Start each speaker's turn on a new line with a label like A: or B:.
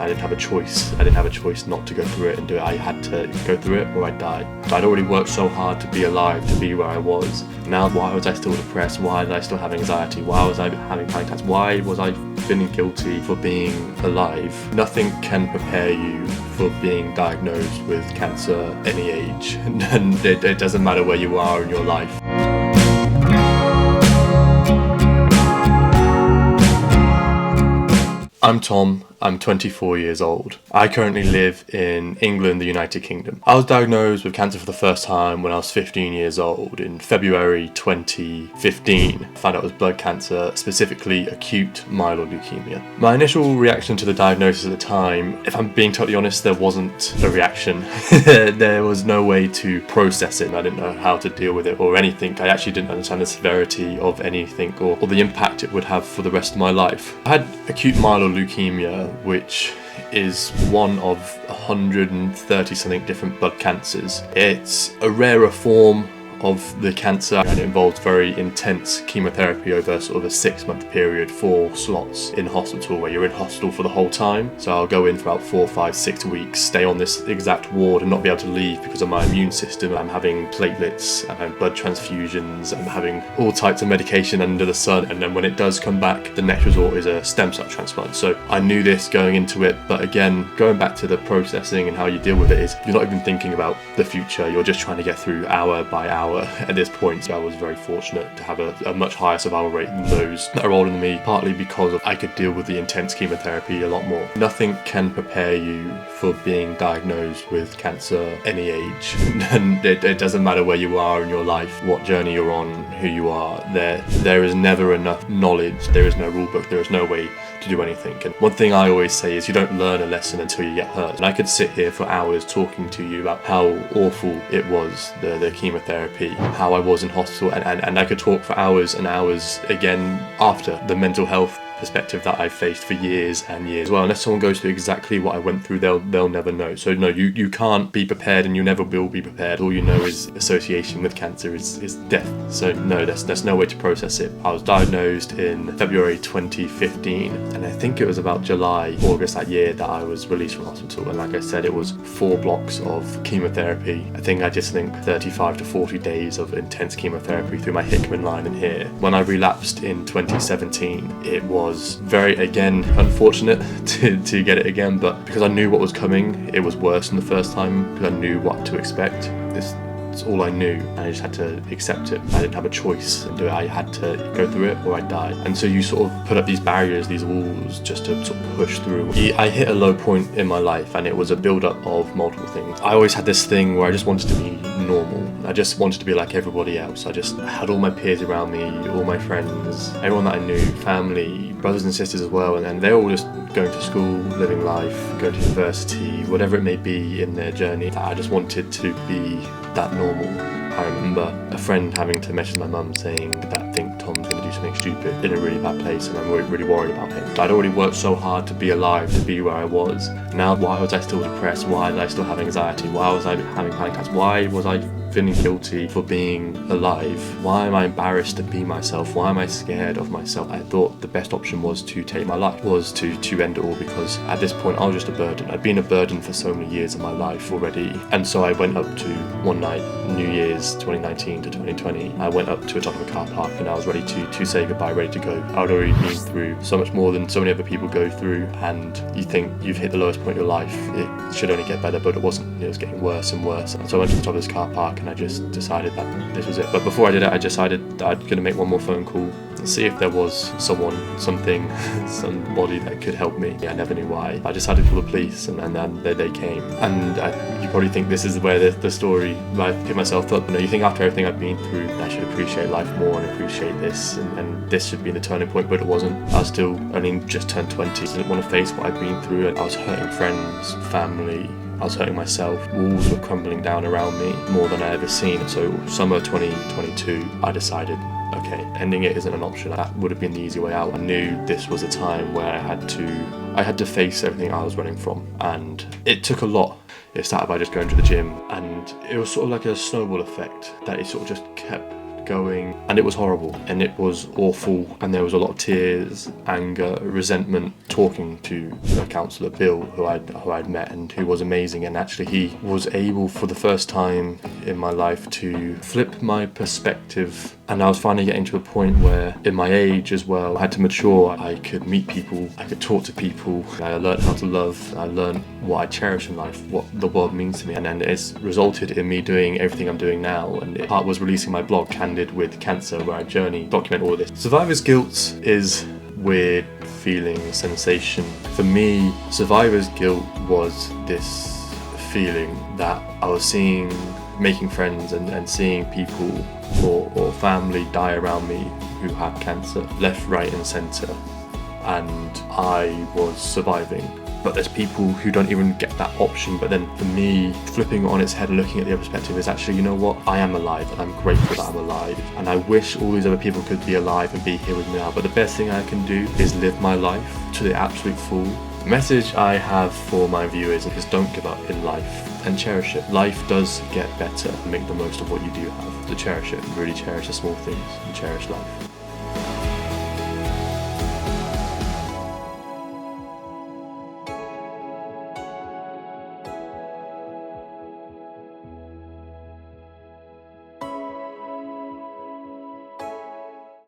A: I didn't have a choice. I didn't have a choice not to go through it and do it. I had to go through it or I'd die. I'd already worked so hard to be alive, to be where I was. Now, why was I still depressed? Why did I still have anxiety? Why was I having panic attacks? Why was I feeling guilty for being alive? Nothing can prepare you for being diagnosed with cancer any age, and it doesn't matter where you are in your life. I'm Tom, I'm 24 years old. I currently live in England, the United Kingdom. I was diagnosed with cancer for the first time when I was 15 years old in February 2015. I found out it was blood cancer, specifically acute myeloid leukemia. My initial reaction to the diagnosis at the time, if I'm being totally honest, there wasn't a reaction. There was no way to process it. I didn't know how to deal with it or anything. I actually didn't understand the severity of anything or the impact it would have for the rest of my life. I had acute myeloid leukemia, which is one of 130 something different blood cancers. It's a rarer form of the cancer, and it involves very intense chemotherapy over sort of a 6-month period, 4 slots in hospital, where you're in hospital for the whole time. So I'll go in for about 4, 5, 6 weeks, stay on this exact ward and not be able to leave because of my immune system. I'm having platelets, I'm having blood transfusions, I'm having all types of medication under the sun, and then when it does come back, the next resort is a stem cell transplant. So I knew this going into it, but again, going back to the processing and how you deal with it is you're not even thinking about the future, you're just trying to get through hour by hour at this point. So I was very fortunate to have a much higher survival rate than those that are older than me, partly because I could deal with the intense chemotherapy a lot more. Nothing can prepare you for being diagnosed with cancer any age, and it doesn't matter where you are in your life, what journey you're on, who you are. There is never enough knowledge, there is no rule book, there is no way to do anything. And one thing I always say is you don't learn a lesson until you get hurt. And I could sit here for hours talking to you about how awful it was, the chemotherapy, how I was in hospital, and I could talk for hours and hours again after the mental health perspective that I've faced for years and years. Well, unless someone goes through exactly what I went through, they'll never know. So no, you can't be prepared, and you never will be prepared. All you know is association with cancer is death. So no, there's no way to process it. I was diagnosed in February 2015, and I think it was about July, August that year that I was released from hospital. And like I said, it was 4 blocks of chemotherapy. I think 35 to 40 days of intense chemotherapy through my Hickman line in here. When I relapsed in 2017, it was very, again, unfortunate to get it again, but because I knew what was coming, it was worse than the first time because I knew what to expect. It's all I knew, and I just had to accept it. I didn't have a choice and do it. I had to go through it or I'd die. And so you sort of put up these barriers, these walls, just to sort of push through. I hit a low point in my life, and it was a build-up of multiple things. I always had this thing where I just wanted to be normal. I just wanted to be like everybody else. I had all my peers around me, all my friends, everyone that I knew, family, brothers and sisters as well, and then they're all just going to school, living life, going to university, whatever it may be in their journey. I just wanted to be that normal. I remember a friend having to message my mum saying that I think Tom's going to do something stupid in a really bad place, and I'm really worried about him. I'd already worked so hard to be alive, to be where I was. Now, why was I still depressed? Why did I still have anxiety? Why was I having panic attacks? Why was I feeling guilty for being alive? Why am I embarrassed to be myself? Why am I scared of myself? I thought the best option was to take my life, was to end it all, because at this point I was just a burden. I'd been a burden for so many years of my life already. And so I went up to one night, New Year's 2019 to 2020, I went up to the top of a car park and I was ready to say goodbye, ready to go. I'd already been through so much more than so many other people go through, and you think you've hit the lowest point of your life, it should only get better, but it wasn't. It was getting worse and worse. And so I went to the top of this car park and I just decided that this was it. But before I did it, I decided that I'd going to make one more phone call and see if there was someone, something, somebody that could help me. I never knew why. I decided to call the police, and then they came. And you probably think this is where the story, I picked myself up. You think after everything I've been through, I should appreciate life more and appreciate this, and this should be the turning point, but it wasn't. I was still only just turned 20, so I didn't want to face what I'd been through, and I was hurting friends, family, I was hurting myself. Walls were crumbling down around me more than I ever seen. So summer 2022, I decided, okay, ending it isn't an option. That would have been the easy way out. I knew this was a time where I had to face everything I was running from, and it took a lot. It started by just going to the gym, and it was sort of like a snowball effect that it sort of just kept going, and it was horrible and it was awful, and there was a lot of tears, anger, resentment, talking to the counsellor Bill, who I'd met and who was amazing. And actually he was able for the first time in my life to flip my perspective, and I was finally getting to a point where in my age as well I had to mature. I could meet people, I could talk to people, I learned how to love, I learned what I cherish in life, what the world means to me, and then it's resulted in me doing everything I'm doing now. And part was releasing my blog Candid with Cancer, where I document all this. Survivor's guilt is weird feeling, sensation. For me, survivor's guilt was this feeling that I was making friends and seeing people or family die around me who had cancer, left, right and centre, and I was surviving. But there's people who don't even get that option. But then for me, flipping it on its head, looking at the other perspective, is actually, you know what, I am alive and I'm grateful that I'm alive, and I wish all these other people could be alive and be here with me now. But the best thing I can do is live my life to the absolute full. The message I have for my viewers is don't give up in life and cherish it. Life does get better. Make the most of what you do have. To cherish it, really cherish the small things and cherish life.